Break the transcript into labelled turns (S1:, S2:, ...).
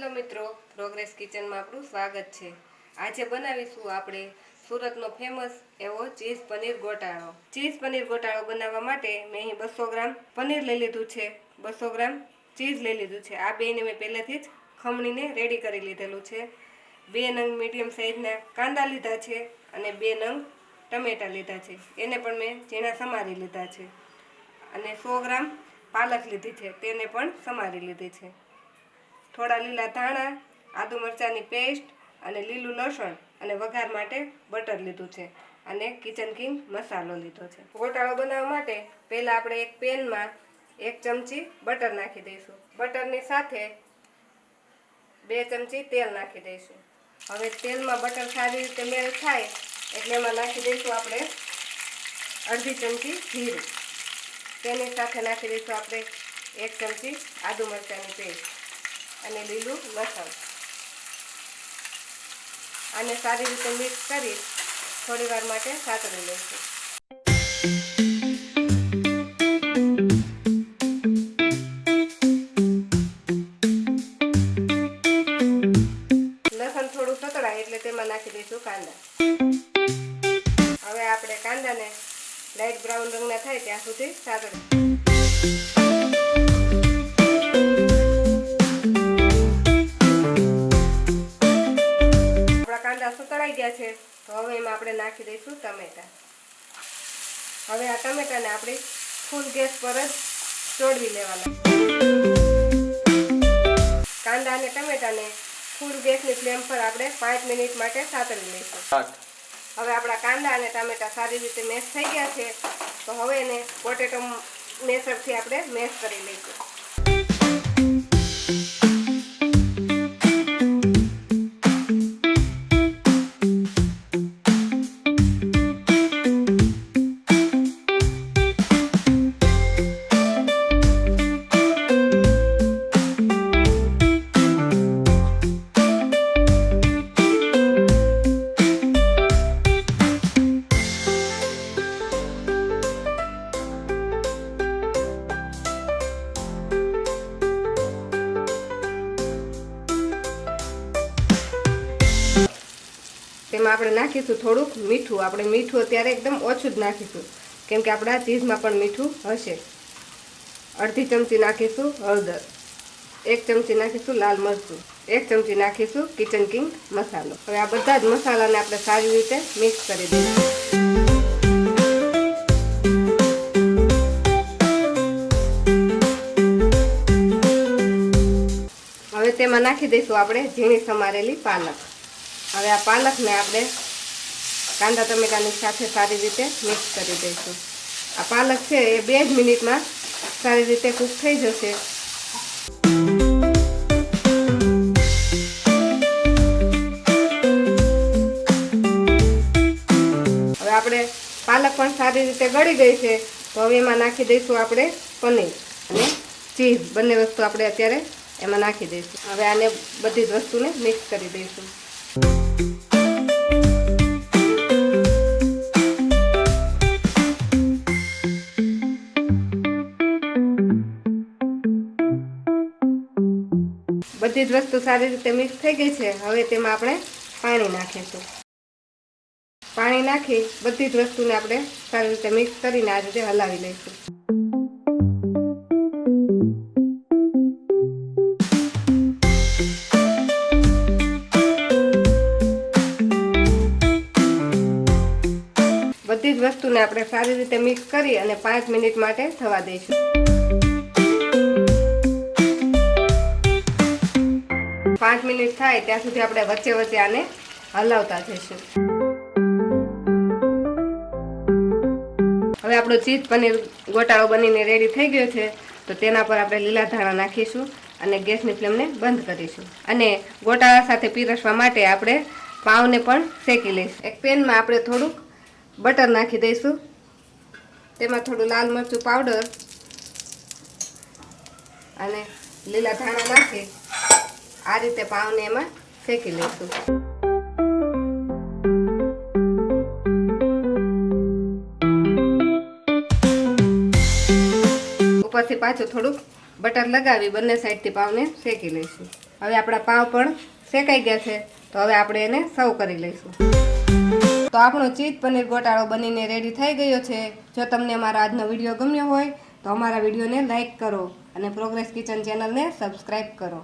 S1: Hello मित्रों, progress kitchen में आपनु स्वागत है। आज बनावीशुं आपणे सूरतनो फेमस एवो चीज पनीर गोटाळो। चीज पनीर गोटाळो बनाववा माटे मैं अहीं 200 ग्राम पनीर लई लीधुं छे, 200 ग्राम चीज लई लीधुं छे। आ बेने मैं पहेलाथी ज खमणीने रेडी करी लीधेलुं छे। 2 नंग मीडियम साइजना कांदा लीधा छे अने 2 नंग टमेटा लीधा छे, एने पण मैं झीणा समारी लीधा छे अने 100 ग्राम पालक लीधी छे, तेने पण समारी लीधी छे। थोड़ा लीला धाणा, आदू मरचानी पेस्ट अने लीलू लसण अने वघार माटे बटर लीधुं छे अने किचन किंग मसालो लीधो छे। गोटाळो बनाववा माटे पहेला आपणे एक पेन में 1 चमची बटर नाखी दईशुं। बटरनी साथे 2 चमची तेल नाखी दईशुं। हवे तेल में बटर सारी रीते मेल थाय एटले एमां नाखी दईशुं आपणे अर्धी चमची जीरुं। तेनी साथे नाखी दईशुं आपणे 1 चमची आदू मरचानी पेस्ट અને લીલું લસણ આને સારી રીતે મિક્સ કરી થોડીવાર માટે સાતળી લઈશું। લસણ થોડું સતળાય એટલે તેમાં નાખી દઈશું કાંદા। હવે આપણે કાંદાને લાઈટ બ્રાઉન રંગના થાય ત્યાં સુધી સાતળી। સતળાઈ ગયા છે તો હવે એમાં આપણે નાખી દઈશું ટમેટા। હવે આ ટમેટાને આપણે ફૂલ ગેસ પર જ ચોળવી લેવાના। કાંદા અને ટમેટાને ફૂલ ગેસની ફ્લેમ પર આપણે 5 મિનિટ માટે સાતળી લઈશું। હવે આપણા કાંદા અને ટમેટા સારી રીતે મેશ થઈ ગયા છે તો હવે એને પોટેટો મેશરથી આપણે મેશ કરી લઈશું। તેમાં આપણે નાખીશું થોડુંક મીઠું। આપણે મીઠું અત્યારે એકદમ ઓછું જ નાખીશું કેમ કે આપણા ચીઝમાં પણ મીઠું હશે। અડધી ચમચી નાખીશું હળદર, 1 ચમચી નાખીશું લાલ મરચું, 1 ચમચી નાખીશું કિચન કિંગ મસાલો। હવે આ બધા જ મસાલાને આપણે સારી રીતે મિક્સ કરી દઈશું। હવે તેમાં નાખી દઈશું આપણે ઝીણી સમારેલી પાલક। હવે આ પાલકને આપણે કાંદા ટમેટાની સાથે સારી રીતે મિક્સ કરી દઈશું। આ પાલક છે એ 2 જ મિનિટમાં સારી રીતે કૂક થઈ જશે। હવે આપણે પાલક પણ સારી રીતે ગળી ગઈ છે તો હવે એમાં નાખી દઈશું આપણે પનીર અને ચીઝ, બંને વસ્તુ આપણે અત્યારે એમાં નાખી દઈશું। હવે આને બધી જ વસ્તુને મિક્સ કરી દઈશું। બધી જ વસ્તુ સારી રીતે મિક્સ થઈ ગઈ છે। હવે તેમાં આપણે પાણી નાખીશું। પાણી નાખી બધી જ વસ્તુને આપણે સારી રીતે મિક્સ કરીને આ રીતે હલાવી લઈશું। બધી જ વસ્તુને આપણે સારી રીતે મિક્સ કરી અને 5 મિનિટ માટે થવા દઈશું। 5 મિનિટ થાય ત્યાં સુધી આપણે વચ્ચે વચ્ચે આને હલાવતા જઈશું। હવે આપણો ચીઝ પનીર ગોટાળો બનીને રેડી થઈ ગયો છે તો તેના પર આપણે લીલા ધાણા નાખીશું અને ગેસની ફ્લેમને બંધ કરીશું। અને ગોટાળા સાથે પીરસવા માટે આપણે પાવને પણ શેકી લઈશું। એક પેનમાં આપણે થોડુંક બટર નાખી દઈશું, તેમાં થોડું લાલ મરચું પાવડર અને લીલા ધાણા નાખી આ રીતે પાવને એમાં શેકી લઈશું। ઉપરથી પાછું થોડુંક બટર લગાવી બંને સાઈડથી પાવને શેકી લઈશું। હવે આપણા પાવ પણ શેકાઈ ગયા છે, તો હવે આપણે એને સર્વ કરી લઈશું. તો આપણો ચીઝ પનીર ગોટાળો બનીને રેડી થઈ ગયો છે. જો તમને અમારો આજનો વિડીયો ગમ્યો હોય તો અમારા વિડીયોને લાઈક કરો અને પ્રોગ્રેસ કિચન ચેનલને સબસ્ક્રાઈબ કરો.